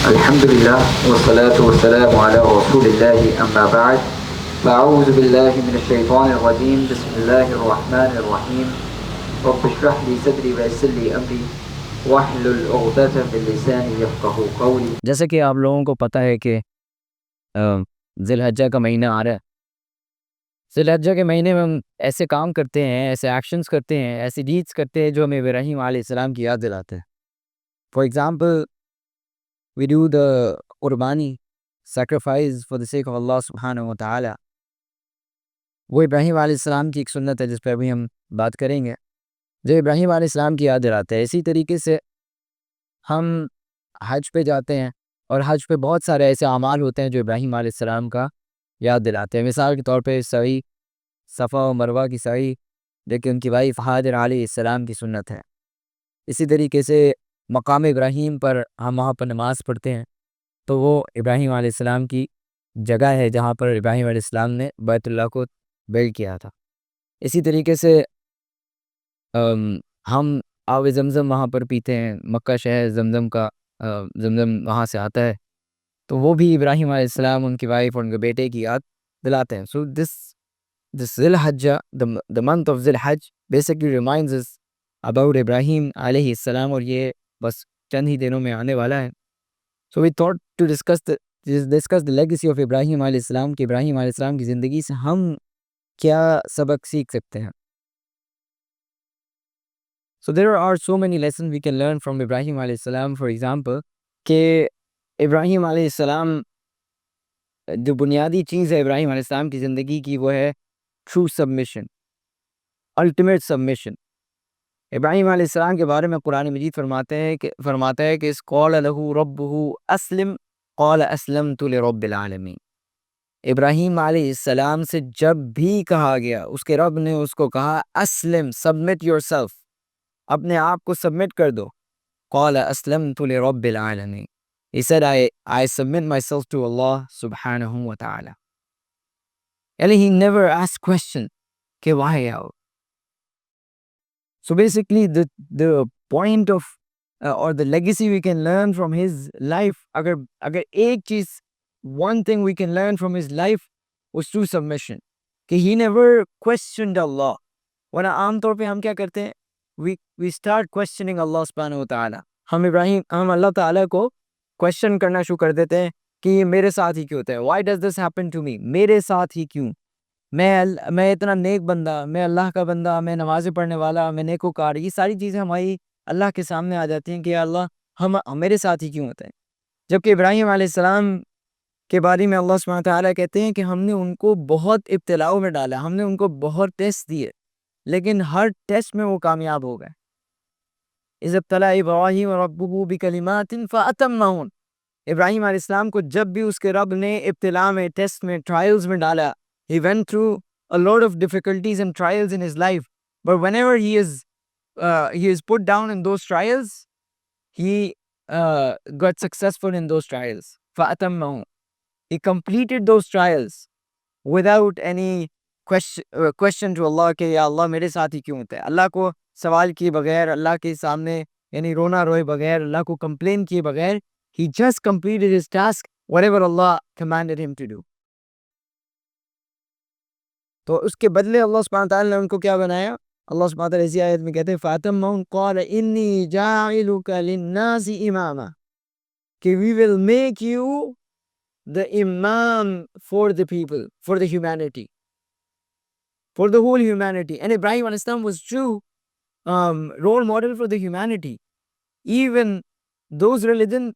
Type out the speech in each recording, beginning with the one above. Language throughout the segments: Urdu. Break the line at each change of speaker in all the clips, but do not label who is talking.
الحمد لله والصلاة والسلام على رسول الله أما بعد فأعوذ بالله من الشيطان الرجيم بسم الله الرحمن الرحيم رب اشرح لي صدري ويسر لي أمري واحلل عقدة من لساني يفقهوا قولي.
جیسے کہ آپ لوگوں کو پتہ ہے کہ ذی الحجہ کا مہینہ آ رہا ہے. ذی الحجہ کے مہینے میں ہم ایسے کام کرتے ہیں، ایسے ایکشنز کرتے ہیں، ایسی ڈیڈس کرتے ہیں جو ہمیں ابراہیم علیہ السلام کی یاد دلاتے ہیں. For example we do the qurbani sacrifice for the sake of Allah سبحانہ و تعالی. وہ ابراہیم علیہ السلام کی ایک سنت ہے جس پہ ابھی ہم بات کریں گے، جو ابراہیم علیہ السلام کی یاد دلاتے ہیں. اسی طریقے سے ہم حج پہ جاتے ہیں اور حج پہ بہت سارے ایسے اعمال ہوتے ہیں جو ابراہیم علیہ السلام کا یاد دلاتے ہیں. مثال کے طور پہ سعی، صفا و مروہ کی سعی جو کہ ان کی وائف ہاجر علیہ السلام کی سنت ہے. اسی طریقے سے مقام ابراہیم پر ہم وہاں پر نماز پڑھتے ہیں تو وہ ابراہیم علیہ السلام کی جگہ ہے جہاں پر ابراہیم علیہ السلام نے بیت اللہ کو بلڈ کیا تھا. اسی طریقے سے ہم آب زمزم وہاں پر پیتے ہیں. مکہ شہر زمزم کا زمزم وہاں سے آتا ہے تو وہ بھی ابراہیم علیہ السلام، ان کی وائف اور ان کے بیٹے کی یاد دلاتے ہیں. سو this ذی الحجہ the month of ذی الحج basically reminds us about ابراہیم علیہ السلام، اور یہ بس چند ہی دنوں میں آنے والا ہے. So we thought to discuss the legacy of ابراہیم علیہ السلام کہ ابراہیم علیہ السلام کی زندگی سے ہم کیا سبق سیکھ سکتے ہیں. So there are so many lessons we can learn from ابراہیم علیہ السلام. For example کہ ابراہیم علیہ السلام جو بنیادی چیز ہے ابراہیم علیہ السلام کی زندگی کی وہ ہے ٹرو سبمیشن، الٹیمیٹ سبمیشن. ابراہیم علیہ السلام کے بارے میں قرآن مجید فرماتا ہے کہ اس قال لہ ربہ اسلم قال اسلمت لرب العالمین. ابراہیم علیہ السلام سے جب بھی کہا گیا اس کے رب نے اس کو کہا اسلم، سبمٹ یور سیلف، اپنے آپ کو سبمٹ کر دو. قال اسلمت لرب العالمین. He said, I submit myself to Allah subhanahu wa ta'ala. And he never asked question, کہ why out? So basically the point of or the legacy we can learn from his life, اگر ایک چیز one thing we can learn from his life was true submission, کہ he never questioned Allah. ورنہ عام طور پہ ہم کیا کرتے ہیں، we start questioning Allah subhanahu wa ta'ala. ہم اللہ تعالیٰ کو کوشچن کرنا شروع کر دیتے ہیں کہ یہ میرے ساتھ ہی کیوں ہوتا ہے. Why does this happen to me, میرے ساتھ ہی کیوں، میں اتنا نیک بندہ، میں اللہ کا بندہ، میں نمازیں پڑھنے والا، میں نیکوکار. یہ ساری چیزیں ہماری اللہ کے سامنے آ جاتی ہیں کہ یا اللہ میرے ساتھ ہی کیوں ہوتا ہے. جبکہ ابراہیم علیہ السلام کے بارے میں اللہ سبحانہ تعالیٰ کہتے ہیں کہ ہم نے ان کو بہت ابتلاؤں میں ڈالا، ہم نے ان کو بہت ٹیسٹ دیے، لیکن ہر ٹیسٹ میں وہ کامیاب ہو گئے. اذ ابتلی ابراہیم ربہ بکلمات فاتمہن. ابراہیم علیہ السلام کو جب بھی اس کے رب نے ابتلا میں، ٹیسٹ میں، ٹرائلز میں ڈالا، he went through a lot of difficulties and trials in his life, but whenever he is put down in those trials, he got successful in those trials. فاتمہن. He completed those trials without any question to Allah کہ یا اللہ میرے ساتھ ہی کیوں ہوتا ہے. اللہ کو سوال کیے بغیر، اللہ کے سامنے یعنی رونا روئے بغیر، اللہ کو کمپلین کیے بغیر، he just completed his task whatever Allah commanded him to do. تو اس کے بدلے اللہ سبحانہ تعالیٰ نے ان کو کیا بنایا؟ اللہ سبحانہ تعالیٰ اسی آیت میں کہتے ہیں فَأَتَمَّهُ قَالَ إِنِّي جَاعِلُكَ لِلنَّاسِ إِمَامًا، کہ we will make you the imam for the people, for the humanity, for the whole humanity. And Ibrahim alayhi salam was true role model for the humanity. Even those religion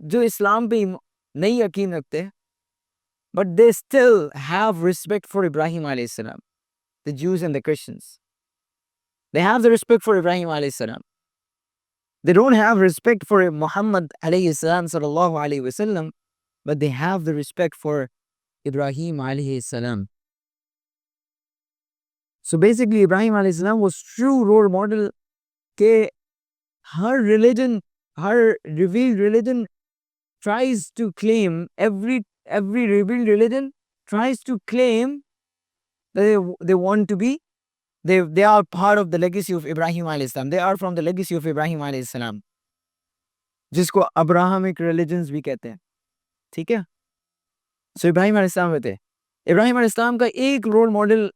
جو اسلام پہ نہیں یقین رکھتے but they still have respect for Ibrahim alayhi salam. The Jews and the Christians, they have the respect for Ibrahim alayhi salam. They don't have respect for Muhammad alayhi salam sallallahu alayhi wa sallam, but they have the respect for Ibrahim alayhi salam. So basically Ibrahim alayhi salam was true role model کہ ہر religion، Hare revealed religion tries to claim, every revealed religion tries to claim that they want to be, they are part of the legacy of Ibrahim alayhi salam. They are from the legacy of Ibrahim alayhi salam. جس کو ابراہمک ریلیجنز بھی کہتے ہیں. ٹھیک ہے. سو ابراہیم علیہ السلام ہوتے. ابراہیم علیہ السلام کا ایک رول ماڈل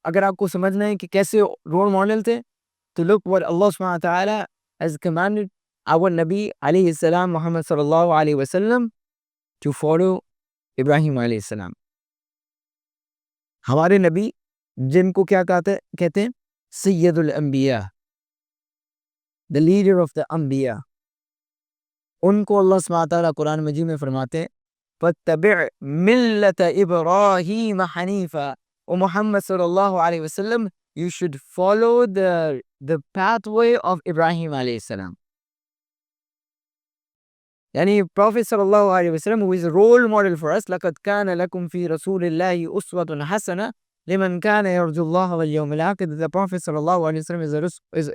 اگر آپ کو سمجھنا ہے کہ کیسے رول ماڈل تھے, تو look what Allah subhanahu wa ta'ala has commanded our Nabi علیہ السلام محمد صلی اللہ علیہ وسلم to follow ابراہیم علیہ السلام. ہمارے نبی جن کو کیا کہتے ہیں, سید الانبیاء, the leader of the انبیاء, ان کو اللہ سبحانہ تعالیٰ قرآن مجید میں فرماتے ہیں فَاتَّبِعْ مِلَّةَ إِبْرَاهِيمَ حَنِيفًا. او محمد صلی اللہ علیہ وسلم, you should follow the pathway of Ibrahim علیہ السلام. یعنی Prophet صلی اللہ علیہ وسلم who is a role model for us. لَقَدْ كَانَ لَكُمْ فِي رَسُولِ اللَّهِ أُسْوَةٌ حَسَنَةٌ لِمَنْ كَانَ يَرْجُو اللَّهَ وَالْيَوْمَ الْآخِرَ. The Prophet صلی اللہ علیہ وسلم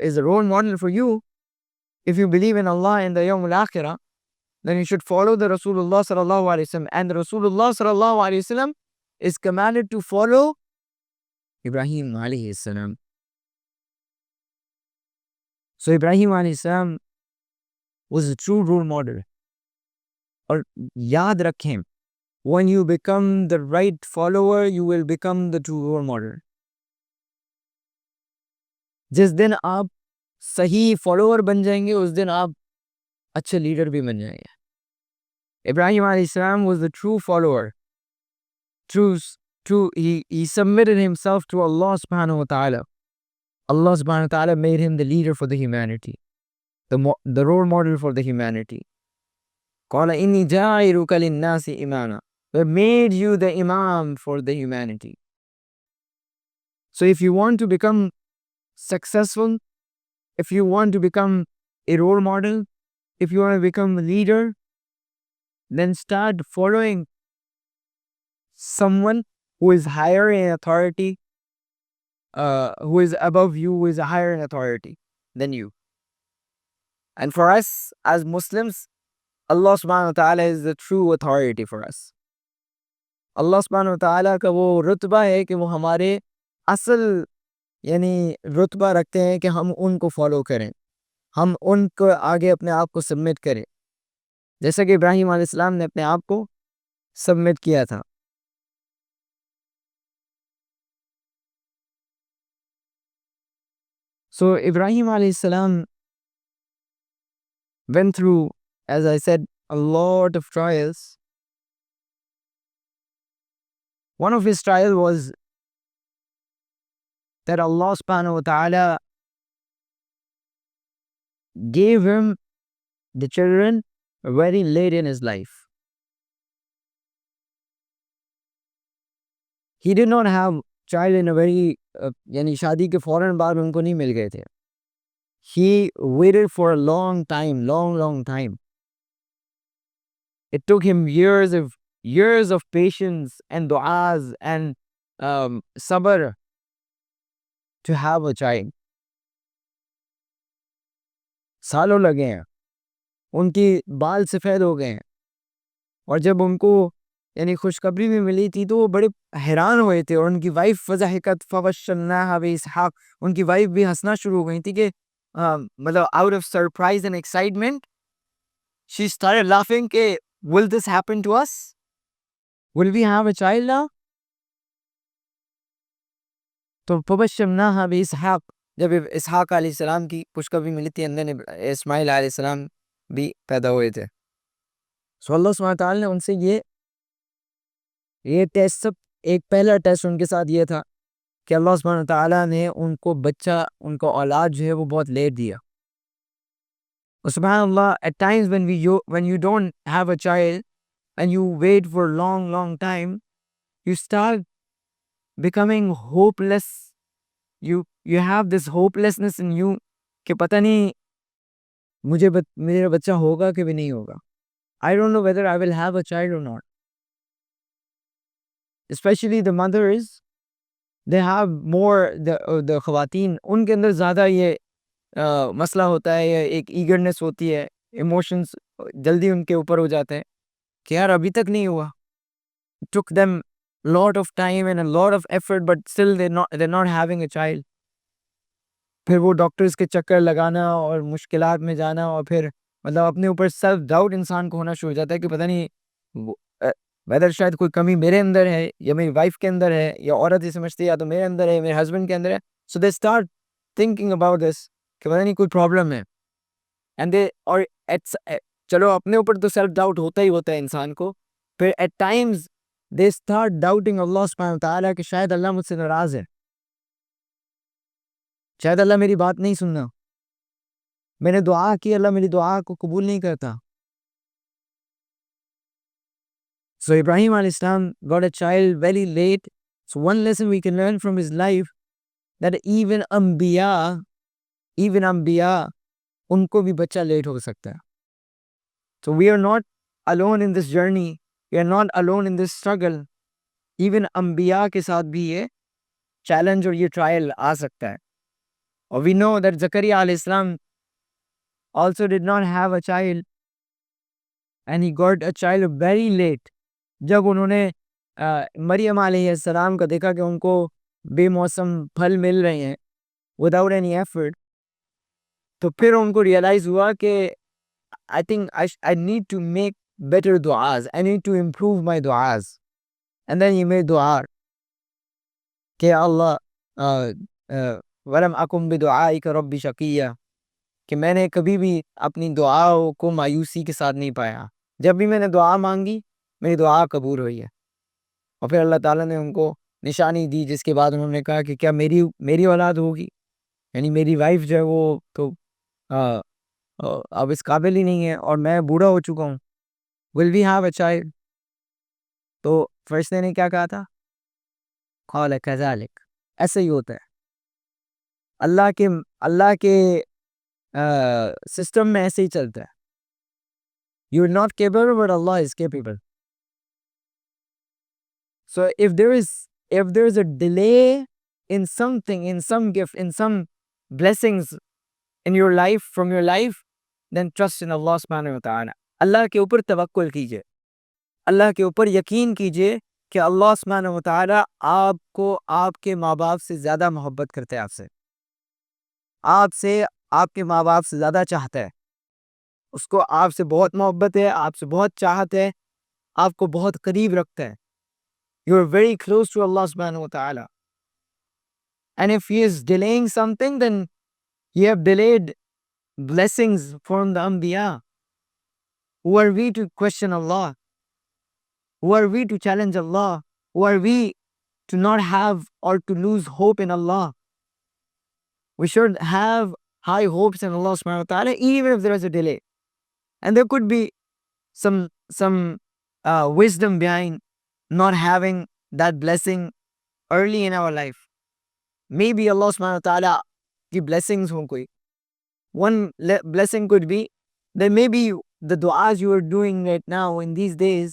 is a role model for you. If you believe in Allah and the Yawm al-Akhirah, then you should follow the Rasulullah sallallahu alaihi wasallam. And the Rasulullah sallallahu alaihi wasallam is commanded to follow Ibrahim alayhi salam. So Ibrahim alayhi salam was a true role model. اور یاد رکھیں, when you become the right follower, you will become the true role model. جس دن آپ صحیح فالوور بن جائیں گے, اس دن آپ اچھے لیڈر بھی بن جائیں گے. Ibrahim alayhi salam was the true follower. He submitted himself to Allah subhanahu wa ta'ala. Allah subhanahu wa ta'ala made him the leader for the humanity, the role model for the humanity. قَالَ إِنِّي جَاعِلُكَ لِلنَّاسِ إِمَامًا. We made you the imam for the humanity. So if you want to become successful, if you want to become a role model, if you want to become a leader, then start following someone who is higher in authority, who is above you, who is higher in authority than you. And for us as Muslims, Allah subhanahu wa ta'ala is the true authority for us. اللہ سبحانہ و تعالیٰ کا وہ رتبہ ہے کہ وہ ہمارے اصل یعنی رتبہ رکھتے ہیں کہ ہم ان کو فالو کریں, ہم ان کو آگے اپنے آپ کو سبمٹ کریں, جیسا کہ ابراہیم علیہ السلام نے اپنے آپ کو سبمٹ کیا تھا. So Ibrahim alayhi salam went through, as I said, a lot of trials. One of his trials was that Allah subhanahu wa ta'ala gave him the children very late in his life. He did not have child in a very یعنی شادی کے فوراً بعد ان کو نہیں مل گئے تھے. He waited for a long time. It took him years of patience and du'as and sabr to have a child. سالوں لگے ہیں, ان کی بال سفید ہو گئے ہیں, اور جب ان کو یعنی خوشخبری بھی ملی تھی تو وہ بڑے حیران ہوئے تھے, اور ان کی وائف فضحکت فبشرناها باسحاق, ان کی وائف بھی ہنسنا شروع ہو گئی تھی کہ مطلب out of surprise and excitement she started laughing کہ will this happen to us, will we have a child now. تو فبشرناها باسحاق, جب اسحاق علیہ السلام کی خوشخبری ملی تھی, اندر اسماعیل علیہ السلام بھی پیدا ہوئے تھے. سو اللہ سبحانہ تعالیٰ نے ان سے یہ ٹیسٹ, سب ایک پہلا ٹیسٹ ان کے ساتھ یہ تھا کہ اللہ سبحانہ تعالیٰ نے ان کو بچہ, ان کو اولاد جو ہے وہ بہت لیٹ دیا. سبحان اللہ, at times when you don't have a child and you wait for long time, you start becoming hopeless. You have this hopelessness in you کہ پتہ نہیں میرا بچہ ہوگا کہ بھی نہیں ہوگا. I don't know whether I will have a child or not. Especially the mothers, they have more, the خواتین, ان کے اندر زیادہ یہ مسئلہ ہوتا ہے, ایک ایگرنس ہوتی ہے, ایموشنز جلدی ان کے اوپر ہو جاتے ہیں کہ یار ابھی تک نہیں ہوا. It took them lot of time and a lot of effort, but still they're not having a child. پھر وہ ڈاکٹرز کے چکر لگانا اور مشکلات میں جانا, اور پھر مطلب اپنے اوپر سیلف ڈاؤٹ انسان کو ہونا شروع ہو جاتا ہے کہ پتہ نہیں ویدر شاید کوئی کمی میرے اندر ہے یا میری وائف کے اندر ہے، یا عورت یہ سمجھتی ہے یا تو میرے اندر ہے، میرے ہسبینڈ کے اندر ہے. So they start thinking about this کہ پتہ نہیں کوئی پرابلم ہے. اینڈ دے اور چلو اپنے اوپر تو سیلف ڈاؤٹ ہوتا ہی ہوتا ہے انسان کو، پھر at times they start doubting Allah سبحانہ وتعالیٰ کہ شاید اللہ مجھ سے ناراض ہے، شاید اللہ میری بات نہیں سننا، میں نے دعا کی اللہ میری دعا کو قبول نہیں کرتا. So Ibrahim alayhi salam got a child very late. So one lesson we can learn from his life that even Anbiya ان کو بھی بچہ لیٹ ہو سکتا ہے. So we are not alone in this journey. We are not alone in this struggle. Even Anbiya کے ساتھ بھی یہ چیلنج اور یہ ٹرائل آ سکتا ہے. اور we know that Zakaria alayhi salam also did not have a child and he got a child very late. جب انہوں نے مریم علیہ السلام کا دیکھا کہ ان کو بے موسم پھل مل رہے ہیں وداؤٹ اینی ایفرٹ، تو پھر ان کو ریئلائز ہوا کہ I think I need to make better دعاز، I need to improve my دعاز. اینڈ دین یہ میری دعا کہ اللہ ولم اکم بدعائک رب شقیہ، کہ میں نے کبھی بھی اپنی دعاؤں کو مایوسی کے ساتھ نہیں پایا. جب بھی میں نے دعا مانگی میری دعا قبول ہوئی ہے. اور پھر اللہ تعالیٰ نے ان کو نشانی دی جس کے بعد انہوں نے کہا کہ کیا میری اولاد ہوگی، یعنی میری وائف جو ہے وہ تو اب اس قابل ہی نہیں ہے اور میں بوڑھا ہو چکا ہوں. ول وی ہیو اے چائلڈ؟ تو فرشتے نے کیا کہا تھا؟ قال کذالک، ایسے ہی ہوتا ہے. اللہ کے سسٹم میں ایسے ہی چلتا ہے. You are not capable but Allah is capable. So if there is a delay in something, in some gift, in some blessings in your life, from your life, then trust in Allah subhanahu wa ta'ala. اللہ کے اوپر توکل کیجئے، اللہ کے اوپر یقین کیجئے کہ اللہ سبحانہ و تعالی آپ کو آپ کے ماں باپ سے زیادہ محبت کرتے ہیں، آپ کے ماں باپ سے زیادہ چاہتا ہے. اس کو آپ سے بہت محبت ہے، آپ سے بہت چاہت ہے، آپ کو بہت قریب رکھتا ہے. You are very close to Allah subhanahu wa ta'ala. And if He is delaying something, then you have delayed blessings from the Anbiya. Who are we to question Allah? Who are we to challenge Allah? Who are we to not have or to lose hope in Allah? We should have high hopes in Allah subhanahu wa ta'ala even if there is a delay. And there could be some wisdom behind not having that blessing early in our life. Maybe Allah subhanahu wa ta'ala ki blessings ho koi. One blessing could be that maybe the du'as you are doing right now in these days,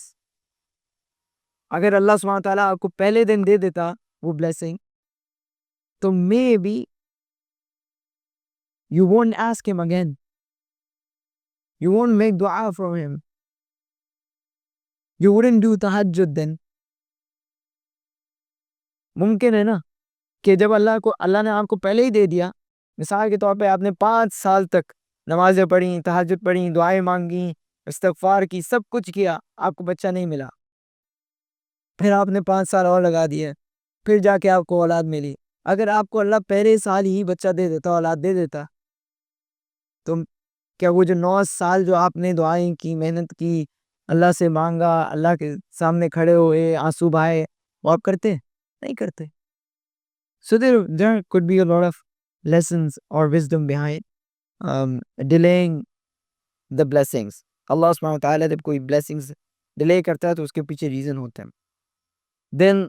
agar Allah subhanahu wa ta'ala aapko pehle din de deta wo blessing, to maybe you won't ask Him again. You won't make dua from Him. You wouldn't do tahajjud then. ممکن ہے نا کہ جب اللہ نے آپ کو پہلے ہی دے دیا، مثال کے طور پہ آپ نے 5 سال تک نمازیں پڑھیں، تہجد پڑھیں، دعائیں مانگیں، استغفار کی، سب کچھ کیا، آپ کو بچہ نہیں ملا. پھر آپ نے 5 سال اور لگا دیے، پھر جا کے آپ کو اولاد ملی. اگر آپ کو اللہ پہلے سال ہی بچہ دے دیتا، اولاد دے دیتا، تو کیا وہ جو 9 سال جو آپ نے دعائیں کی، محنت کی، اللہ سے مانگا، اللہ کے سامنے کھڑے ہوئے، آنسو بہائے، وہ آپ کرتے نہیں کرتے. So there could be a lot of lessons or wisdom behind delaying the blessings. Allah subhanahu wa ta'ala جب کوئی blessings delay کرتا ہے تو اس کے پیچھے reason ہوتا ہے. Then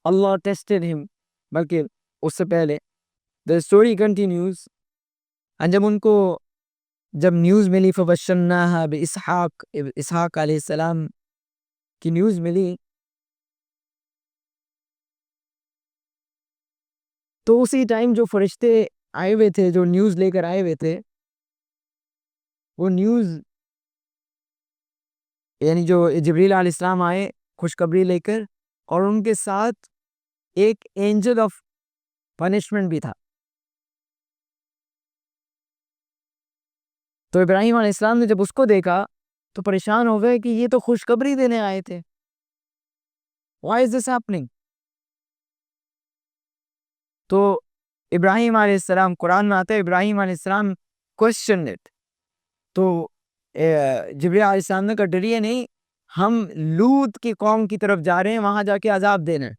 Allah tested him. بلکہ اس سے پہلے the story continues. اور جب نیوز ملی فبشرناها اسحاق علیہ السلام کی نیوز ملی، تو اسی ٹائم جو فرشتے آئے ہوئے تھے، جو نیوز لے کر آئے ہوئے تھے، وہ نیوز یعنی جو جبریل علیہ السلام آئے خوشخبری لے کر، اور ان کے ساتھ ایک اینجل آف پنشمنٹ بھی تھا. تو ابراہیم علیہ السلام نے جب اس کو دیکھا تو پریشان ہو گئے کہ یہ تو خوشخبری دینے آئے تھے. Why is this happening? تو ابراہیم علیہ السلام, قرآن میں آتا ہے ابراہیم علیہ السلام questioned it. تو جبریل علیہ السلام نے کہا ڈریے نہیں, ہم لوط کی قوم کی طرف جا رہے ہیں, وہاں جا کے عذاب دینے.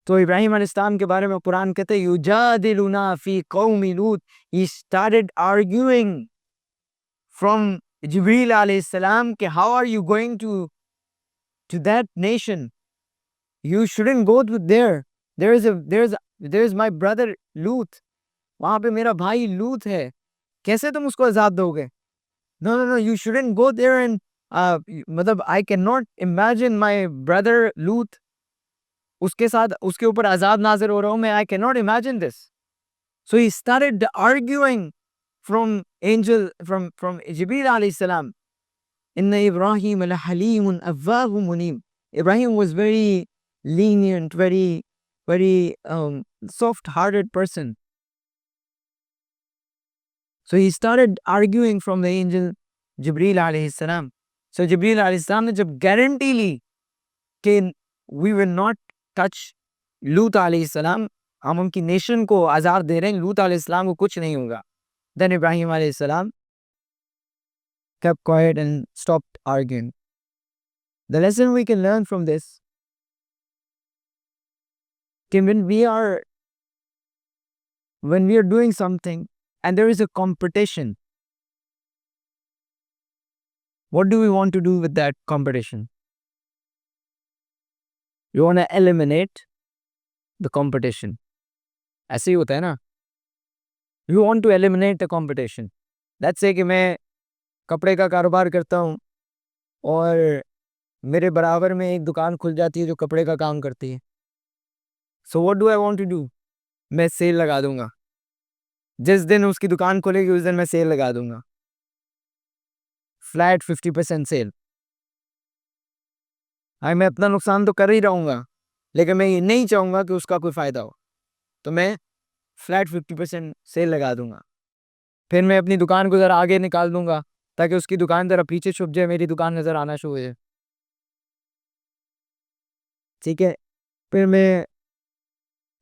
تو ابراہیم علیہ السلام کے بارے میں قرآن کہتے ہیں یجادلنا فی قوم لوط. He started arguing from جبریل علیہ السلام کہ how are you going to that nation? You shouldn't go to there. There is my brother Lut. وہاں پہ میرا بھائی لوط ہے, کیسے تم اس کو عذاب دو گے؟ No, you shouldn't go there and مطلب I cannot imagine my brother Lut اس کے ساتھ اس کے اوپر عذاب نازل ہو رہا ہوں میں. I cannot imagine this. So he started arguing from Jibreel alayhi salam. Inna Ibrahim lahalimun awwahum munib. Ibrahim was very lenient, very soft-hearted person. So he started arguing from the angel Jibreel alayhi salam. So Jibreel alayhi salam نے جب گارنٹی لی کہ we will not touch لوط علیہ السلام, ہم ان کی نیشن کو عذاب دے رہے ہیں, لوط علیہ السلام کو کچھ نہیں ہوگا, then Ibrahim علیہ السلام kept quiet and stopped arguing. The lesson we can learn from this, when we are doing something and there is a competition, what do we want to do with that competition? You want to eliminate the competition. ایسے ہی ہوتا ہے نا, you want to eliminate the competition. Let's say کہ میں کپڑے کا کاروبار کرتا ہوں اور میرے برابر میں ایک دکان کھل جاتی ہے جو کپڑے کا کام کرتی ہے. So what do I want to do? میں سیل لگا دوں گا. جس دن اس کی دکان کھلے گی اس دن میں سیل لگا دوں گا, فلیٹ 50% سیل. میں اپنا نقصان تو کر ہی رہوں گا, لیکن میں یہ نہیں چاہوں گا کہ اس کا کوئی فائدہ ہو, تو میں فلیٹ 50% سیل لگا دوں گا. پھر میں اپنی دکان کو ذرا آگے نکال دوں گا تاکہ اس کی دکان ذرا پیچھے چھپ جائے, میری دکان نظر آنا شروع ہو جائے. ٹھیک ہے,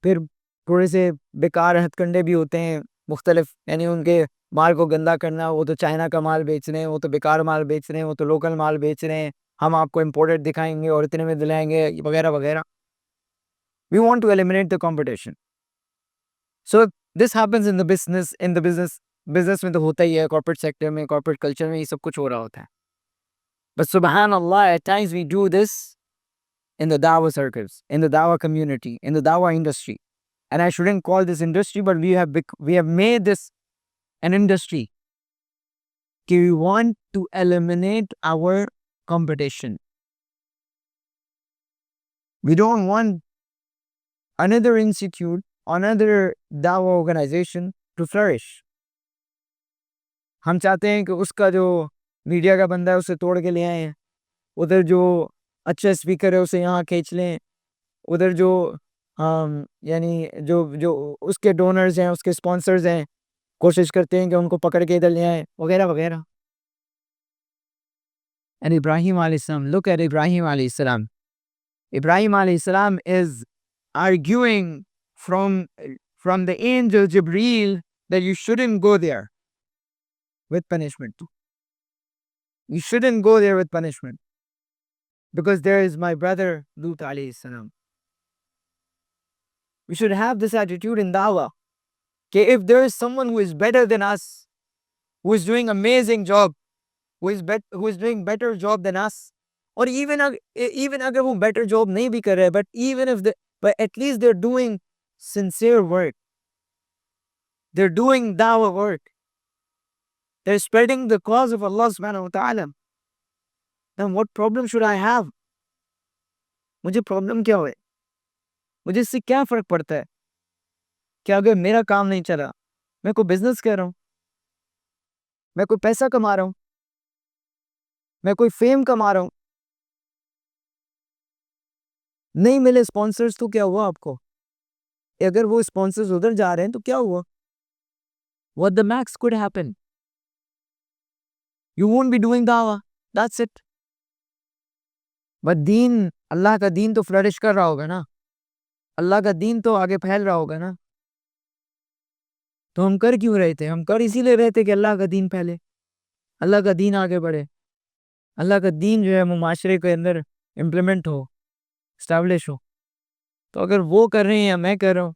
پھر تھوڑے سے بیکار ہتھ کنڈے بھی ہوتے ہیں مختلف, یعنی ان کے مال کو گندا کرنا, وہ تو چائنا کا مال بیچ رہے ہیں, وہ تو بیکار مال بیچ رہے ہیں, وہ تو لوکل مال بیچ رہے ہیں, ہم آپ کو امپورٹڈ دکھائیں گے اور اتنے میں دلائیں گے وغیرہ وغیرہ. We want to eliminate the competition. So this happens in the business میں تو ہوتا ہی ہے, corporate sector میں, corporate culture میں یہ سب کچھ ہو رہا ہوتا ہے. But subhanallah, at times we do this in the dawah circles, in the dawah community, in the dawah industry. And I shouldn't call this industry, but we have made this an industry. We want to eliminate our competition. We don't want another institute, another dawah organization to flourish. ہم چاہتے ہیں کہ اس کا جو میڈیا کا بندہ ہے اسے توڑ کے لے آئیں, ادھر جو اچھا اسپیکر ہے اسے یہاں کھینچ لیں, ادھر جو یعنی جو اس کے ڈونرز ہیں, اس کے اسپانسرز ہیں, کوشش کرتے ہیں کہ ان کو پکڑ کے ادھر لے آئیں وغیرہ وغیرہ. And Ibrahim alayhi salam, look at Ibrahim alayhi salam. Ibrahim alayhi salam is arguing from the angel Jibreel that you shouldn't go there with punishment. You shouldn't go there with punishment because there is my brother Lut alayhi salam. We should have this attitude in dawah. Okay, if there is someone who is better than us, who is doing amazing job, who is doing better job than us, or even اگر وہ better job نہیں بھی کر رہے, but at least they're doing sincere work, they're doing dawah work, they're spreading the cause of Allah subhanahu wa ta'ala, then what problem should I have? مجھے problem کیا ہوئے, مجھے اس سے کیا فرق پڑتا ہے کہ اگر میرا کام نہیں چلا, میں کوئی بزنس کر رہا ہوں, میں کوئی پیسہ کما رہا ہوں, میں کوئی فیم کما رہا ہوں, نہیں ملے اسپانسرز تو کیا ہوا آپ کو, اگر وہ اسپانسرز ادھر جا رہے ہیں تو کیا ہوا, what the max could happen? You won't be doing dawah. That's it. But deen, اللہ کا دین تو فلرش کر رہا ہوگا نا, اللہ کا دین تو آگے پھیل رہا ہوگا نا. تو ہم کر کیوں رہے تھے؟ ہم کر اسی لیے رہے تھے کہ اللہ کا دین پھیلے, اللہ کا دین آگے بڑھے, اللہ کا دین جو ہے وہ معاشرے کے اندر امپلیمنٹ ہو, اسٹیبلش ہو. تو اگر وہ کر رہے ہیں یا میں کر رہا ہوں,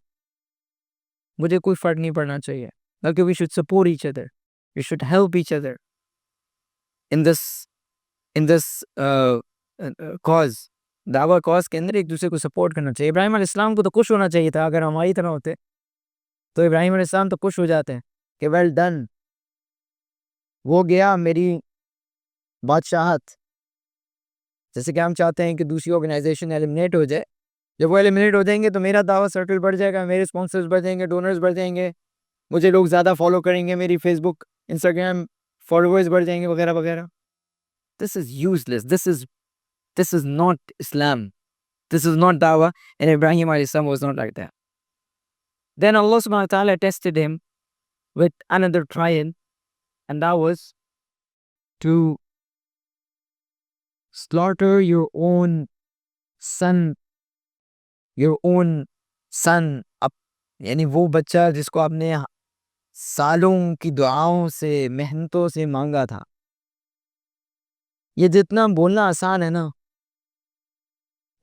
مجھے کوئی فرق نہیں پڑنا چاہیے, بلکہ we should support each other, we should help each other in this cause, دعویٰ کاز کے اندر ایک دوسرے کو سپورٹ کرنا چاہیے. ابراہیم علیہ السلام کو تو خوش ہونا چاہیے تھا. اگر ہماری طرح ہوتے تو ابراہیم علیہ السلام تو خوش ہو جاتے ہیں کہ ویل ڈن, وہ گیا میری بادشاہت. جیسے کہ ہم چاہتے ہیں کہ دوسری آرگنائزیشن ایلیمنیٹ ہو جائے, جب وہ ایلیمنیٹ ہو جائیں گے تو میرا دعویٰ سرکل بڑھ جائے گا, میرے اسپانسرز بڑھ جائیں گے, ڈونرز بڑھ جائیں گے, مجھے لوگ زیادہ فالو کریں گے, میری فیس بک انسٹاگرام فالوورز بڑھ جائیں گے وغیرہ وغیرہ. This is useless. This is not Islam. This is not dawah, and Ibrahim alayhi salam was not like that. Then Allah subhanahu wa ta'ala tested him with another trial, and that was to slaughter your own son. یعنی وہ بچہ جس کو آپ نے سالوں کی دعاؤں سے, محنتوں سے مانگا تھا. یہ جتنا بولنا آسان ہے نا,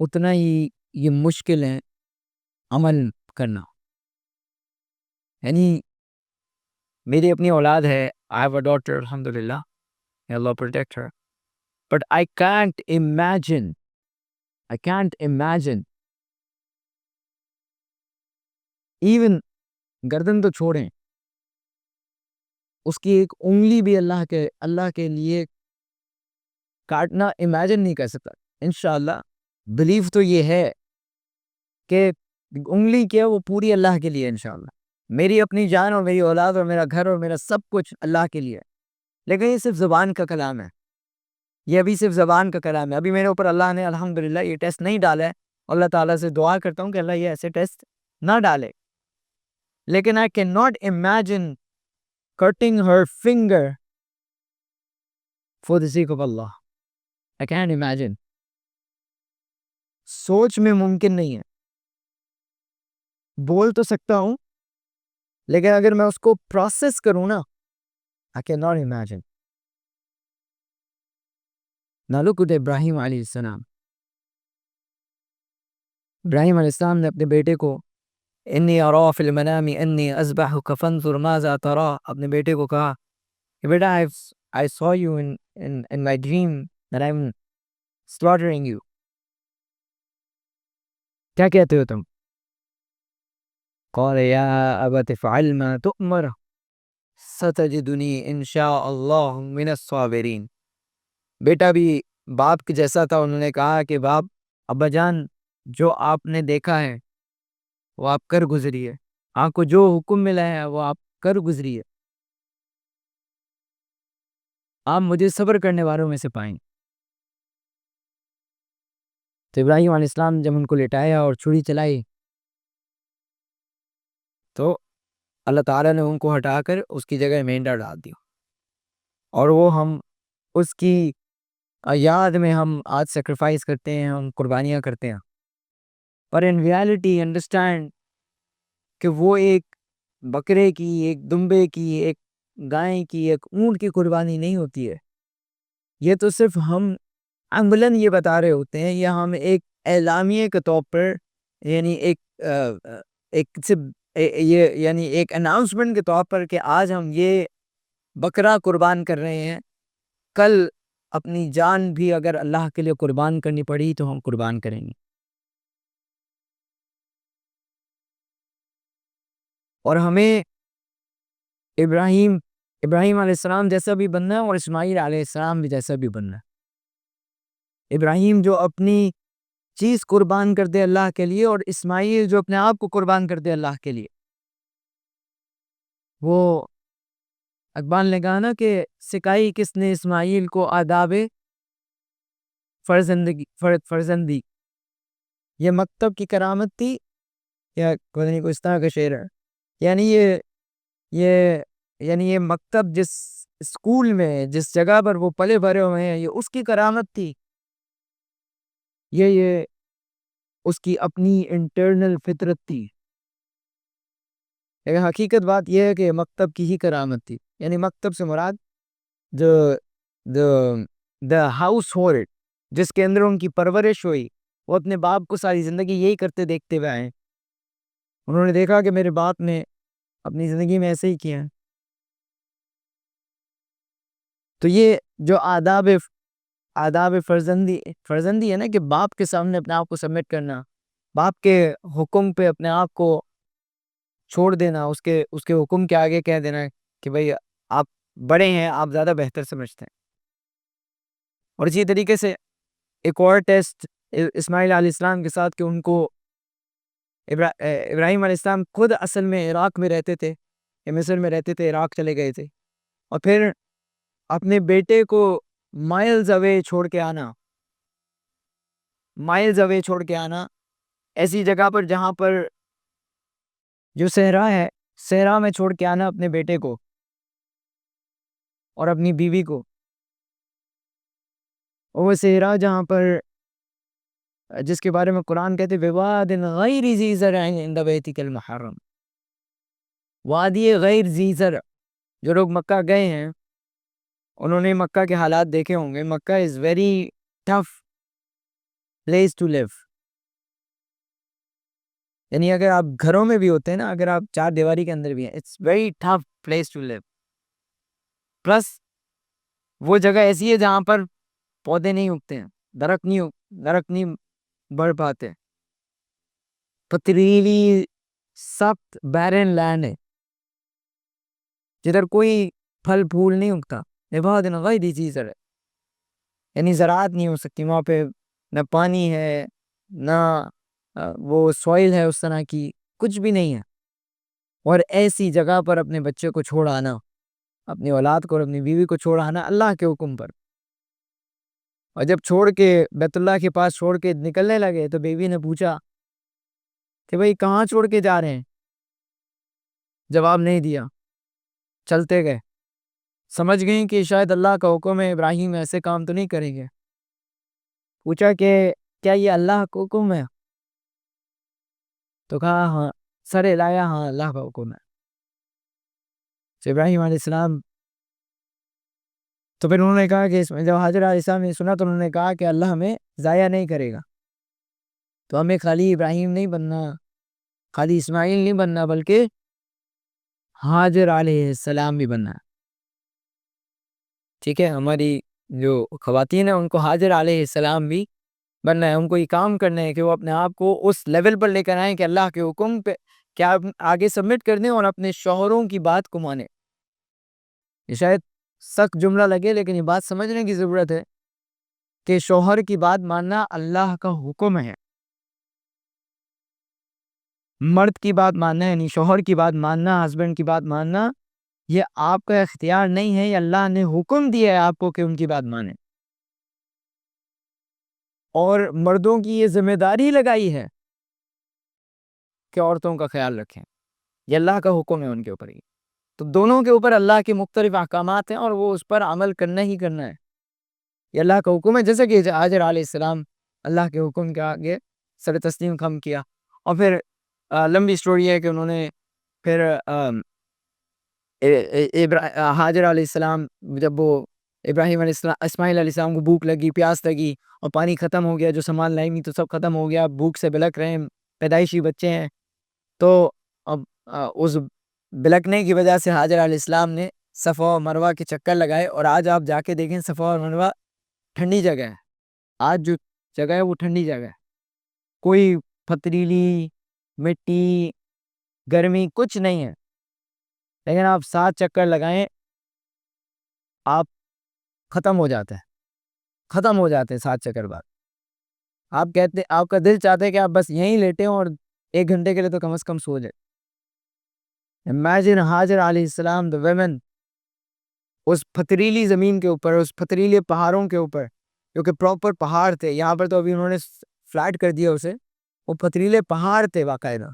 اتنا ہی یہ مشکل ہے عمل کرنا. یعنی میری اپنی اولاد ہے, I have a daughter, alhamdulillah, may Allah protect her, but I can't imagine even گردن تو چھوڑیں, اس کی ایک انگلی بھی اللہ کے لیے کاٹنا امیجن نہیں کر سکتا. انشاءاللہ بلیو تو یہ ہے کہ انگلی کیا وہ پوری اللہ کے لیے انشاءاللہ. میری اپنی جان اور میری اولاد اور میرا گھر اور میرا سب کچھ اللہ کے لیے, لیکن یہ صرف زبان کا کلام ہے, یہ ابھی صرف زبان کا کلام ہے. ابھی میرے اوپر اللہ نے الحمدللہ یہ ٹیسٹ نہیں ڈالا ہے, اللہ تعالیٰ سے دعا کرتا ہوں کہ اللہ یہ ایسے ٹیسٹ نہ ڈالے. لیکن I cannot imagine cutting her finger for the sake of Allah. I can't imagine. سوچ میں ممکن نہیں ہے. بول تو سکتا ہوں, لیکن اگر میں اس کو پروسیس کروں نا, I cannot imagine. Now look at ابراہیم علیہ السلام. ابراہیم علیہ السلام نے اپنے بیٹے کو انی ارا فی المنام انی اذبحک فانظر ماذا ترى, اپنے بیٹے کو کہا کہ بیٹا I saw you in my dream that I'm slaughtering you. کیا کہتے ہو تم؟ قال یا ابت افعل ما تؤمر ستجدنی ان شاء اللہ من الصابرین. بیٹا بھی باپ کے جیسا تھا, انہوں نے کہا کہ باپ, ابا جان, جو آپ نے دیکھا ہے وہ آپ کر گزریے, آپ کو جو حکم ملا ہے وہ آپ کر گزریے, آپ مجھے صبر کرنے والوں میں سے پائیں. تو ابراہیم علیہ السلام جب ان کو لٹایا اور چھری چلائی تو اللہ تعالیٰ نے ان کو ہٹا کر اس کی جگہ مینڈا ڈال دیا, اور وہ ہم اس کی یاد میں ہم آج سیکریفائس کرتے ہیں, ہم قربانیاں کرتے ہیں. پر ان ریالٹی انڈرسٹینڈ کہ وہ ایک بکرے کی, ایک دمبے کی, ایک گائے کی, ایک اونٹ کی قربانی نہیں ہوتی ہے. یہ تو صرف ہم عملاً یہ بتا رہے ہوتے ہیں, یا ہم ایک اعلامیے کے طور پر, یعنی یعنی ایک اناؤنسمنٹ کے طور پر کہ آج ہم یہ بکرا قربان کر رہے ہیں, کل اپنی جان بھی اگر اللہ کے لیے قربان کرنی پڑی تو ہم قربان کریں گے. اور ہمیں ابراہیم علیہ السلام جیسا بھی بننا ہے, اور اسماعیل علیہ السلام بھی جیسا بھی بننا ہے. ابراہیم جو اپنی چیز قربان کر دے اللہ کے لیے, اور اسماعیل جو اپنے آپ کو قربان کر دے اللہ کے لیے. وہ اقبال نے کہا نا کہ سکھائی کس نے اسماعیل کو آداب فرزندی, یہ مکتب کی کرامت تھی, یا کوئی اس طرح کا شعر ہے. یعنی یہ یعنی یہ مکتب جس اسکول میں جس جگہ پر وہ پلے بھرے ہوئے ہیں یہ اس کی کرامت تھی، یہ اس کی اپنی انٹرنل فطرت تھی. لیکن حقیقت بات یہ ہے کہ مکتب کی ہی کرامت تھی. یعنی مکتب سے مراد جو دا ہاؤس ہولڈ جس کے اندر ان کی پرورش ہوئی، وہ اپنے باپ کو ساری زندگی یہی کرتے دیکھتے ہوئے آئے. انہوں نے دیکھا کہ میرے باپ نے اپنی زندگی میں ایسے ہی کیا ہے. تو یہ جو آداب فرزندی ہے نا، کہ باپ کے سامنے اپنے آپ کو سبمٹ کرنا، باپ کے حکم پہ اپنے آپ کو چھوڑ دینا، اس کے حکم کے آگے کہہ دینا کہ بھئی آپ بڑے ہیں، آپ زیادہ بہتر سمجھتے ہیں. اور اسی طریقے سے ایک اور ٹیسٹ اسماعیل علیہ السلام کے ساتھ کہ ان کو ابراہیم علیہ السلام خود اصل میں عراق میں رہتے تھے، مصر میں رہتے تھے، عراق چلے گئے تھے، اور پھر اپنے بیٹے کو مائلز اوے چھوڑ کے آنا ایسی جگہ پر جہاں پر جو صحرا ہے، صحرا میں چھوڑ کے آنا اپنے بیٹے کو اور اپنی بیوی کو. وہ صحرا جہاں پر جس کے بارے میں قرآن کہتے بواد غیر ذی زرع عند بیتک المحرم، وادی غیر ذی زرع. جو لوگ مکہ گئے ہیں انہوں نے مکہ کے حالات دیکھے ہوں گے. Mecca is very tough place to live. یعنی اگر آپ گھروں میں بھی ہوتے ہیں نا، اگر آپ چار دیواری کے اندر بھی ہیں، it's very tough place to live. Plus وہ جگہ ایسی ہے جہاں پر پودے نہیں اگتے ہیں، درخت نہیں بڑھ پاتے، پتریلی سخت بیرن لینڈ ہے جدھر کوئی پھل پھول نہیں اگتا. عباد غیر ذی زرع، یعنی زراعت نہیں ہو سکتی وہاں پہ، نہ پانی ہے، نہ وہ سوائل ہے اس طرح کی، کچھ بھی نہیں ہے. اور ایسی جگہ پر اپنے بچے کو چھوڑ آنا، اپنی اولاد کو اور اپنی بیوی کو چھوڑ آنا اللہ کے حکم پر. اور جب چھوڑ کے بیت اللہ کے پاس چھوڑ کے نکلنے لگے تو بیوی نے پوچھا کہ بھئی کہاں چھوڑ کے جا رہے ہیں؟ جواب نہیں دیا، چلتے گئے. سمجھ گئیں کہ شاید اللہ کا حکم ہے، ابراہیم ایسے کام تو نہیں کریں گے. پوچھا کہ کیا یہ اللہ کا حکم ہے؟ تو کہا ہاں، سر ہلایا، ہاں اللہ کا حکم ہے. تو ابراہیم علیہ السلام، تو پھر انہوں نے کہا کہ جب حاجر علیہ السلام نے سنا تو انہوں نے کہا کہ اللہ ہمیں ضائع نہیں کرے گا. تو ہمیں خالی ابراہیم نہیں بننا، خالی اسماعیل نہیں بننا، بلکہ حاجر علیہ السلام بھی بننا ہے. ٹھیک ہے، ہماری جو خواتین ہیں ان کو حاجر علیہ السلام بھی بننا ہے. ان کو یہ کام کرنا ہے کہ وہ اپنے آپ کو اس لیول پر لے کر آئیں کہ اللہ کے حکم پہ کیا آگے سبمٹ کر دیں اور اپنے شوہروں کی بات کو مانیں. یہ شاید سخت جملہ لگے لیکن یہ بات سمجھنے کی ضرورت ہے کہ شوہر کی بات ماننا اللہ کا حکم ہے. مرد کی بات ماننا یعنی شوہر کی بات ماننا، ہسبینڈ کی بات ماننا، یہ آپ کا اختیار نہیں ہے، یہ اللہ نے حکم دیا ہے آپ کو کہ ان کی بات مانیں. اور مردوں کی یہ ذمہ داری لگائی ہے کہ عورتوں کا خیال رکھیں. یہ اللہ کا حکم ہے ان کے اوپر ہی. تو دونوں کے اوپر اللہ کے مختلف احکامات ہیں اور وہ اس پر عمل کرنا ہی کرنا ہے. یہ اللہ کا حکم ہے. جیسے کہ حاجر علیہ السلام اللہ کے حکم کے آگے سر تسلیم خم کیا. اور پھر لمبی سٹوری ہے کہ انہوں نے پھر حاجر علیہ السلام جب وہ ابراہیم علیہ السلام اسماعیل علیہ السلام کو بھوک لگی، پیاس لگی اور پانی ختم ہو گیا، جو سامان لائیں گی تو سب ختم ہو گیا، بھوک سے بلک رہے ہیں، پیدائشی بچے ہیں. تو اب اس بلکنے کی وجہ سے حاجر علیہ السلام نے صفا و مروہ کے چکر لگائے. اور آج آپ جا کے دیکھیں صفا اور مروہ ٹھنڈی جگہ ہے. آج جو جگہ ہے وہ ٹھنڈی جگہ ہے، کوئی پتریلی مٹی گرمی کچھ نہیں ہے. لیکن آپ 7 چکر لگائیں آپ ختم ہو جاتے ہیں 7 چکر بعد. آپ کہتے آپ کا دل چاہتا ہے کہ آپ بس یہیں لیٹیں اور 1 گھنٹے کے لیے تو کم از کم سو جائے. Imagine حاجر علیہ السلام the women اس پتریلی زمین کے اوپر، اس پتریلے پہاڑوں کے اوپر جو کہ پراپر پہاڑ تھے. یہاں پر تو ابھی انہوں نے فلیٹ کر دیا اسے، وہ پتریلے پہاڑ تھے باقاعدہ.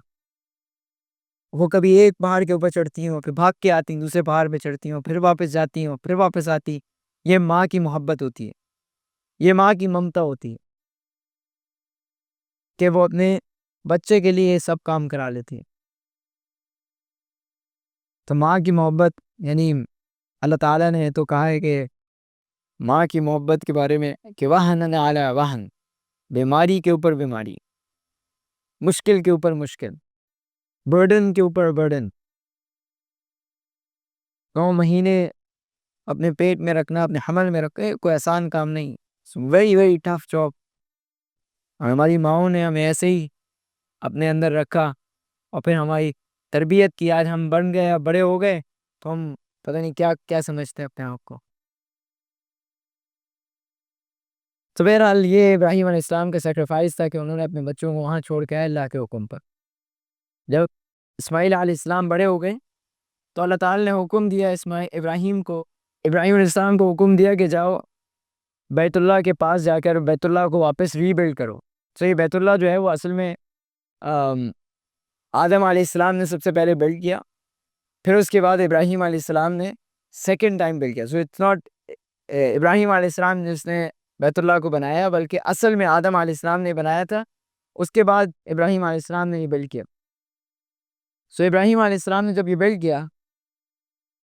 وہ کبھی ایک پہاڑ کے اوپر چڑھتی ہوں، پھر بھاگ کے آتی ہیں، دوسرے پہاڑ پہ چڑھتی ہوں، پھر واپس جاتی ہوں، پھر واپس آتی. یہ ماں کی محبت ہوتی ہے، یہ ماں کی ممتا ہوتی ہے کہ وہ اپنے بچے کے لیے سب کام کرا لیتی ہے. تو ماں کی محبت یعنی اللہ تعالیٰ نے تو کہا ہے کہ ماں کی محبت کے بارے میں کہ وہن علی وہن، بیماری کے اوپر بیماری، مشکل کے اوپر مشکل، برڈن کے اوپر برڈن. 9 مہینے اپنے پیٹ میں رکھنا، اپنے حمل میں رکھنا کوئی آسان کام نہیں. Very very tough job. اور ہماری ماؤں نے ہمیں ایسے ہی اپنے اندر رکھا اور پھر ہماری تربیت کی. آج ہم بن گئے، بڑے ہو گئے تو ہم پتہ نہیں کیا کیا سمجھتے ہیں اپنے آپ کو. تو بہرحال یہ ابراہیم علیہ السلام کا سیکریفائس تھا کہ انہوں نے اپنے بچوں کو وہاں چھوڑ کے آئے اللہ کے حکم پر. جب اسماعیل علیہ السلام بڑے ہو گئے تو اللہ تعالیٰ نے حکم دیا ابراہیم علیہ السلام کو حکم دیا کہ جاؤ بیت اللہ کے پاس جا کر بیت اللہ کو واپس ری بلڈ کرو. تو یہ بیت اللہ جو ہے وہ اصل میں آدم علیہ السلام نے سب سے پہلے بلڈ کیا، پھر اس کے بعد ابراہیم علیہ السلام نے سیکنڈ ٹائم بلڈ کیا. سو اٹس ناٹ ابراہیم علیہ السلام جس نے بیت اللہ کو بنایا، بلکہ اصل میں آدم علیہ السلام نے بنایا تھا، اس کے بعد ابراہیم علیہ السلام نے یہ بلڈ کیا. سو ابراہیم علیہ السلام نے جب یہ بلڈ کیا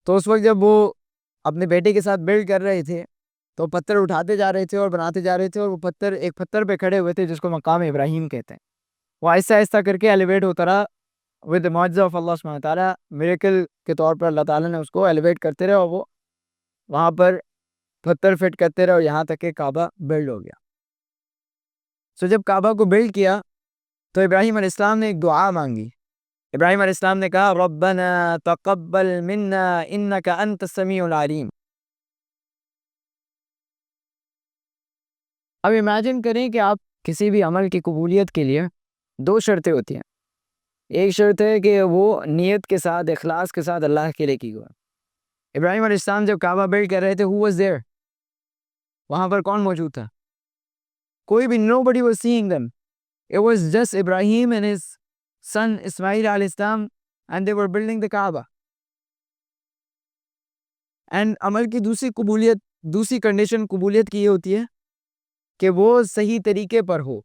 تو اس وقت جب وہ اپنے بیٹے کے ساتھ بلڈ کر رہے تھے تو پتھر اٹھاتے جا رہے تھے اور بناتے جا رہے تھے، اور وہ پتھر ایک پتھر پہ کھڑے ہوئے تھے جس کو مقام ابراہیم کہتے ہیں. وہ آہستہ آہستہ کر کے ایلیویٹ ہوتا رہا ود معجزہ آف اللہ سبحانہ تعالیٰ. میریکل کے طور پر اللہ تعالیٰ نے اس کو ایلیویٹ کرتے رہے اور وہ وہاں پر پتھر فٹ کرتے رہے اور یہاں تک کہ کعبہ بلڈ ہو گیا. سو جب کعبہ کو بلڈ کیا تو ابراہیم علیہ السلام نے ایک دعا مانگی. ابراہیم علیہ السلام نے کہا ربنا تقبل منا انک انت السمیع العلیم. اب امیجن کریں کہ آپ کسی بھی عمل کی قبولیت کے لیے 2 شرطیں ہوتی ہیں. ایک شرط ہے کہ وہ نیت کے ساتھ، اخلاص کے ساتھ اللہ کے لیے کی ہوا. ابراہیم علیہ السلام جب کعبہ بلڈ کر رہے تھے who was there؟ وہاں پر کون موجود تھا؟ کوئی بھی. nobody was seeing them. It was just Ibrahim and his son Ismail علیہ السلام and they were building the Kaaba. And عمل کی دوسری کنڈیشن قبولیت کی یہ ہوتی ہے کہ وہ صحیح طریقے پر ہو،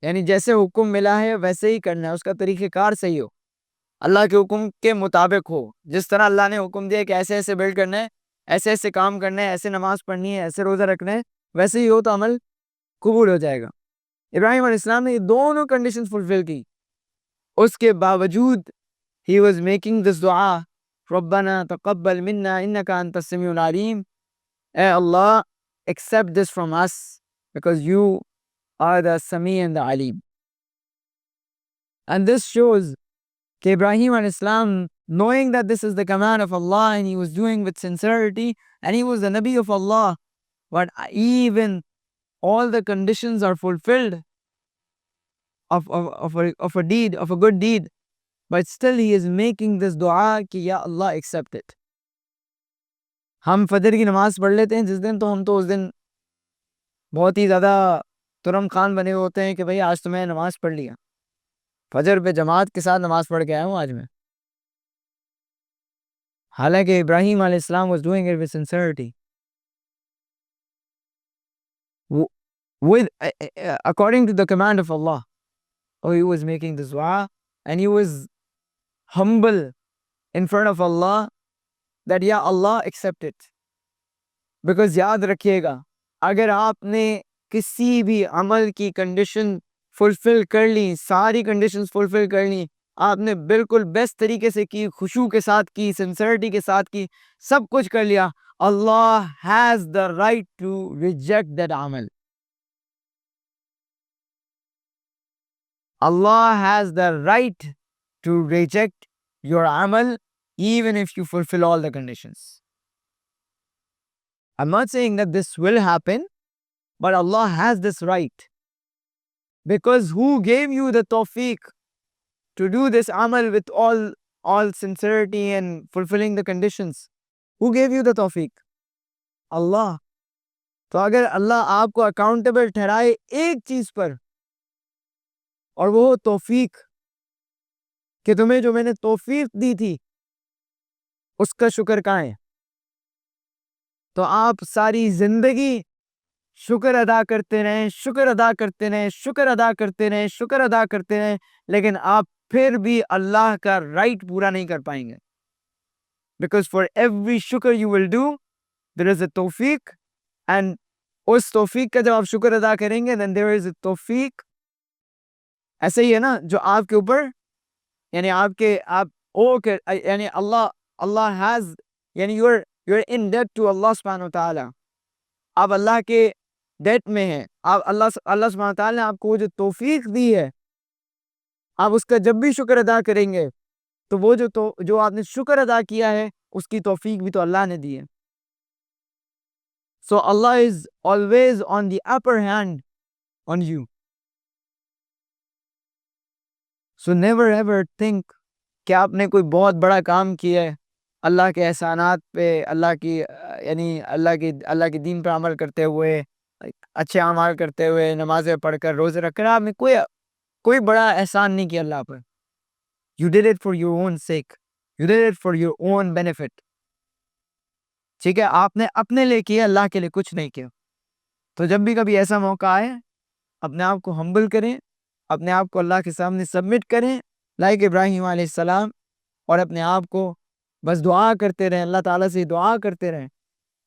یعنی جیسے حکم ملا ہے ویسے ہی کرنا ہے، اس کا طریقہ کار صحیح ہو، اللہ کے حکم کے مطابق ہو. جس طرح اللہ نے حکم دیا کہ ایسے ایسے بلڈ کرنا ہے، ایسے ایسے کام کرنا ہے، ایسے نماز پڑھنی ہے، ایسے روزہ رکھنا ہے، ویسے ہی ہو تو عمل قبول ہو جائے گا. ابراہیم علیہ السلام نے یہ دونوں کنڈیشنز فلفل کی. اس کے باوجود he was making this دعا ربنا تقبل منا انک انت السمیع العلیم. اے اللہ accept this from us because you are the Sami and the Alim. And this shows کہ ابراہیم علیہ السلام knowing that this is the command of Allah and he was doing with sincerity and he was the Nabi of Allah, but even all the conditions are fulfilled of a deed, of a good deed, but still he is making this dua کہ یا Allah accept it. ہم فجر کی نماز پڑھ لیتے ہیں جس دن تو ہم تو اس دن بہت ہی زیادہ ترم خان بنے ہوتے ہیں کہ بھئی آج تو میں نماز پڑھ لیا، فجر پہ جماعت کے ساتھ نماز پڑھ کے آیا ہوں آج میں. حالانکہ ابراہیم علیہ السلام was doing it with sincerity, with according to the command of Allah. Oh, he was making this dua and he was humble in front of Allah that یا Allah accept it. Because یاد رکھیے گا اگر آپ نے کسی بھی عمل کی کنڈیشن فلفل کر لی، ساری کنڈیشنز فلفل کر لی، آپ نے بالکل بیسٹ طریقے سے کی، خشوع کے ساتھ کی، سنسرٹی کے ساتھ کی، سب کچھ کر لیا، اللہ has the right to reject that عمل. Allah has the right to reject your عمل even if you fulfill all the conditions. I'm not saying that this will happen, but Allah has this right. Because who gave you the tawfiq to do this amal with all sincerity and fulfilling the conditions? Who gave you the tawfiq? Allah. تو اگر اللہ آپ کو اکاؤنٹیبل ٹھہرائے ایک چیز پر اور وہ توفیق کہ تمہیں جو میں نے توفیق دی تھی اس کا شکر کہاں ہے؟ تو آپ ساری زندگی شکر ادا کرتے رہیں، شکر ادا کرتے رہیں، شکر ادا کرتے رہیں، شکر ادا کرتے رہیں، لیکن آپ پھر بھی اللہ کا رائٹ پورا نہیں کر پائیں گے. بیکاز فار ایوری شکر یو ول ڈو دیر از اے توفیق، اینڈ اس توفیق کا جب آپ شکر ادا کریں گے دین دیر از اے توفیق. ایسے ہی ہے نا جو آپ کے اوپر یعنی آپ یعنی اللہ ہیز یعنی you are in debt to Allah سبحانہ و تعالی. آپ اللہ کے ڈیٹ میں ہیں. آپ اللہ سبحانہ و تعالی نے آپ کو وہ جو توفیق دی ہے آپ اس کا جب بھی شکر ادا کریں گے تو وہ جو آپ نے شکر ادا کیا ہے اس کی توفیق بھی تو اللہ نے دی ہے. So Allah is always on the upper hand on you. So never ever think کہ آپ نے کوئی بہت بڑا کام کیا ہے اللہ کے احسانات پہ، اللہ کے دین پر عمل کرتے ہوئے، اچھے اعمال کرتے ہوئے، نمازیں پڑھ کر، روزے رکھ کر. آپ نے کوئی بڑا احسان نہیں کیا اللہ پر. You did it for your own sake. You did it for your own benefit. ٹھیک ہے، آپ نے اپنے لیے کیا، اللہ کے لیے کچھ نہیں کیا. تو جب بھی کبھی ایسا موقع آئے اپنے آپ کو ہمبل کریں، اپنے آپ کو اللہ کے سامنے سبمٹ کریں لائک ابراہیم علیہ السلام، اور اپنے آپ کو بس دعا کرتے رہیں، اللہ تعالیٰ سے دعا کرتے رہیں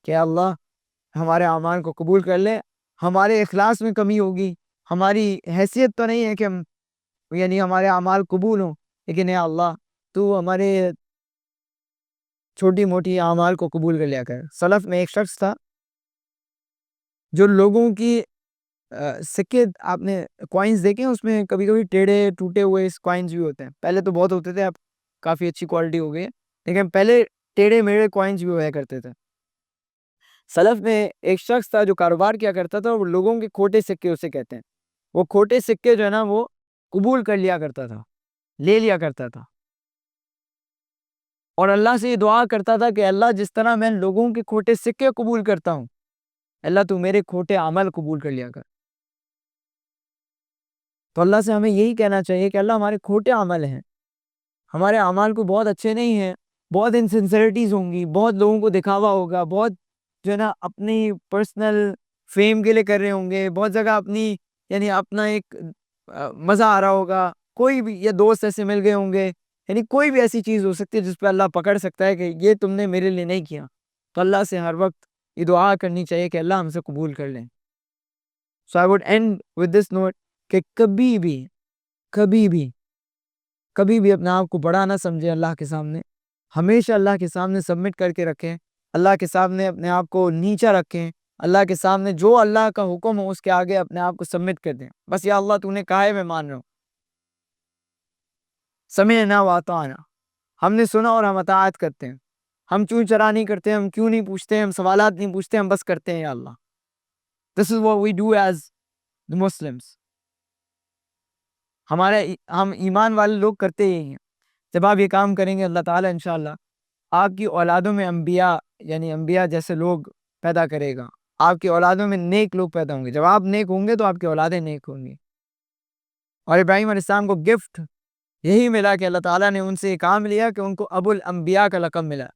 کہ اللہ ہمارے اعمال کو قبول کر لے. ہمارے اخلاص میں کمی ہوگی، ہماری حیثیت تو نہیں ہے کہ ہم یعنی ہمارے اعمال قبول ہوں، لیکن اے اللہ تو ہمارے چھوٹی موٹی اعمال کو قبول کر لیا کر. سلف میں ایک شخص تھا جو لوگوں کی سکے، آپ نے کوائنز دیکھے اس میں کبھی کبھی ٹیڑھے ٹوٹے ہوئے کوائنز بھی ہوتے ہیں. پہلے تو بہت ہوتے تھے، اب کافی اچھی کوالٹی ہو گئی ہے، لیکن پہلے ٹیڑھے میڑھے کوائنز بھی ہوا کرتے تھے. سلف میں ایک شخص تھا جو کاروبار کیا کرتا تھا، اور لوگوں کے کھوٹے سکے اسے کہتے ہیں. وہ کھوٹے سکے جو ہے نا وہ قبول کر لیا کرتا تھا، لے لیا کرتا تھا، اور اللہ سے یہ دعا کرتا تھا کہ اللہ جس طرح میں لوگوں کے کھوٹے سکے قبول کرتا ہوں، اللہ تو میرے کھوٹے عمل قبول کر لیا کر. تو اللہ سے ہمیں یہی کہنا چاہیے کہ اللہ ہمارے کھوٹے عمل ہیں، ہمارے اعمال کو بہت اچھے نہیں ہیں، بہت انسنسریٹیز ہوں گی، بہت لوگوں کو دکھاوا ہوگا، بہت جو ہے نا اپنی پرسنل فیم کے لیے کر رہے ہوں گے، بہت جگہ اپنی یعنی اپنا ایک مزہ آ رہا ہوگا، کوئی بھی یا دوست ایسے مل گئے ہوں گے، یعنی کوئی بھی ایسی چیز ہو سکتی ہے جس پہ اللہ پکڑ سکتا ہے کہ یہ تم نے میرے لیے نہیں کیا. تو اللہ سے ہر وقت یہ دعا کرنی چاہیے کہ اللہ ہم سے قبول کر لیں. So I would end with this note کہ کبھی بھی اپنے آپ کو بڑا نہ سمجھیں اللہ کے سامنے. ہمیشہ اللہ کے سامنے سبمٹ کر کے رکھیں، اللہ کے سامنے اپنے آپ کو نیچا رکھیں، اللہ کے سامنے جو اللہ کا حکم ہو اس کے آگے اپنے آپ کو سبمٹ کر دیں. بس یا اللہ تو نے کہا ہے میں مان رہا ہوں، سمعنا واطعنا، ہم نے سنا اور ہم اطاعت کرتے ہیں. ہم چون چرا نہیں کرتے، ہم کیوں نہیں پوچھتے، ہم سوالات نہیں پوچھتے، ہم بس کرتے ہیں. یا اللہ this is what we do as the Muslims. ہم ایمان والے لوگ کرتے ہی ہیں. جب آپ یہ کام کریں گے اللہ تعالیٰ انشاءاللہ آپ کی اولادوں میں انبیاء یعنی انبیاء جیسے لوگ پیدا کرے گا. آپ کی اولادوں میں نیک لوگ پیدا ہوں گے. جب آپ نیک ہوں گے تو آپ کی اولادیں نیک ہوں گی. اور ابراہیم علیہ السلام کو گفٹ یہی ملا کہ اللہ تعالیٰ نے ان سے یہ کام لیا کہ ان کو ابو الانبیاء کا لقب ملا،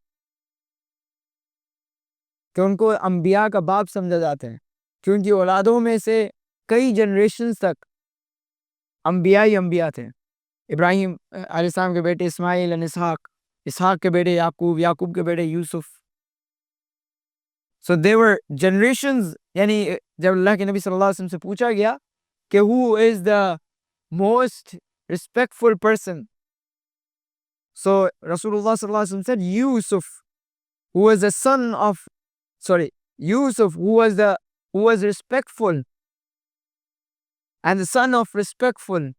کہ ان کو انبیاء کا باپ سمجھا جاتا ہے، کہ ان کی اولادوں میں سے کئی جنریشنز تک انبیاء ہی انبیاء تھے. ابراہیم علیہ السلام کے بیٹے اسماعیل اور اسحاق کے بیٹے یعقوب کے بیٹے یوسف. So they were generations. یعنی جب اللہ کے نبی صلی اللہ علیہ وسلم سے پوچھا گیا کہ who is the most respectful person, so Rasulullah صلی اللہ علیہ وسلم said Yusuf, who was the son of Yusuf, who was respectful, and the son of respectful,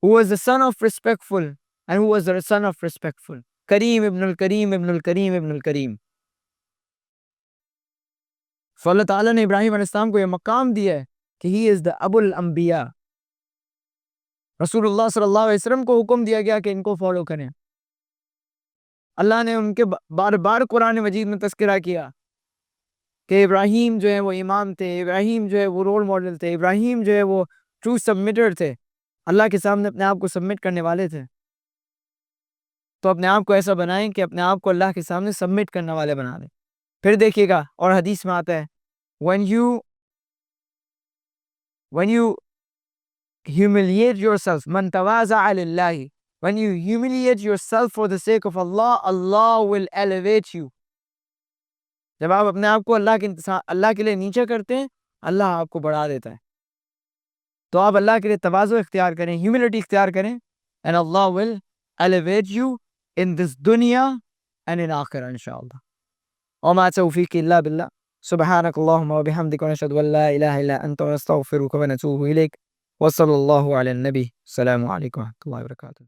who was the son of respectful, and who was the son of respectful, Kareem ibn al-Kareem ibn al-Kareem ibn al-Kareem. So اللہ تعالیٰ نے ابراہیم علیہ السلام کو یہ مقام دیا ہے کہ he is the ابو الانبیاء. رسول اللہ صلی اللہ علیہ وسلم کو حکم دیا گیا کہ ان کو فالو کریں. اللہ نے ان کے بار بار قرآن مجید میں تذکرہ کیا کہ ابراہیم جو ہے وہ امام تھے، ابراہیم جو ہے وہ رول ماڈل تھے، ابراہیم جو ہے وہ ٹرو سبمٹر تھے، اللہ کے سامنے اپنے آپ کو سبمٹ کرنے والے تھے. تو اپنے آپ کو ایسا بنائیں کہ اپنے آپ کو اللہ کے سامنے سبمٹ کرنے والے بنا دیں. پھر دیکھیے گا اور حدیث میں آتا ہے when you humiliate yourself من تواضع للہ, when you humiliate yourself for the sake of Allah, Allah will elevate you. جب آپ اپنے آپ کو اللہ کے لیے نیچے کرتے ہیں, اللہ آپ کو بڑھا دیتا ہے. تو آپ اللہ کے لیے تواضع اختیار کریں, ہیوملٹی اختیار کریں, and Allah will elevate you in this dunya and in آخرہ انشاءاللہ. وما توفیقی الا باللہ. سبحانک اللہم و بحمدک ونشہد ان لا الہ الا انت ونستغفرک ونتوب الیک. وصلی اللہ علی النبی. السلام علیکم و رحمۃ اللہ وبرکاتہ.